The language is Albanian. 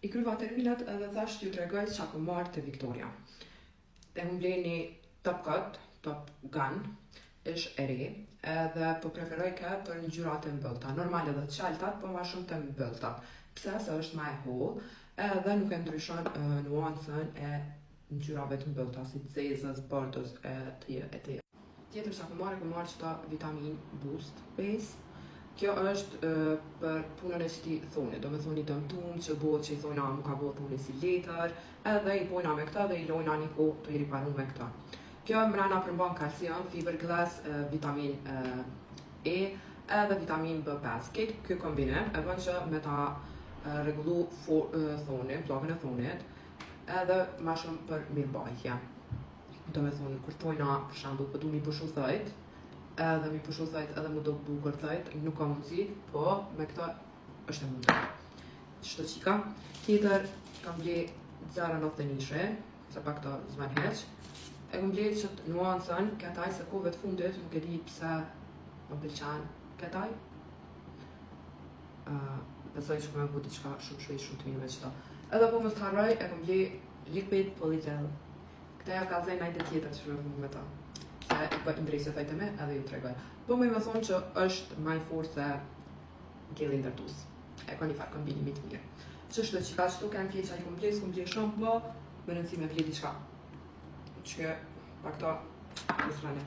I kryva terminat edhe thash t'ju tregoj çka kom marrë te Victoria. E kom ble një Top Cut, Top Gun, ish e re, edhe po preferoj ka për ngjyrat e mbëllta. Normal edhe t'qaltat, po ma shumë të mbëllta. Pse se është ma e holl, edhe nuk e ndryshon nuancën e ngjyrave të mbëllta, si zezës, bordës e tjera. Tjetër çka kom marrë qëta vitamin boost base. Kjo është për punën e qëti thonit, do me thoni dëmtum, që bëhet që i thona mu ka bëhet thoni si letër, edhe i bojna me këta dhe i lojna një kohë të i riparu me këta. Kjo mrena përmban kalcium, fiberglass, vitamin E, edhe vitamin B5. Këtë kjo kombinim e bën që me ta rregullu thonin, pllakën e thonit, edhe ma shumë për mirëmbajtje. Do me thonë, kur thojna, për shembull, po du mi pushu thojt, edhe mi pushu thojt edhe mu do bukur thojt, nuk ka mundësi, po me këta është e mundur. Qështë qika. Tjetër, kam ble 0.91, se pa këta zvan heq. E kom ble qëtë nuancën, këtaj se kove të fundit, nuk e di pse më pëlqen këtaj. Besoj që me bu diçka shumë të mirë me qëta. Edhe po më së harroj, e kom ble liquid polygel. Këta ja ka zej najtë tjetër që me bu me ta. Se i për ndrejse thajte me edhe ju tregoj. Po me thonë që është maj forë se geli ndërtus. E ka një farë kombinimi të mirë. Qështë që ka qëtu kanë fjeqa i kom ble shumë, po më rëndësi me ble diçka. Që pa këta, më srane.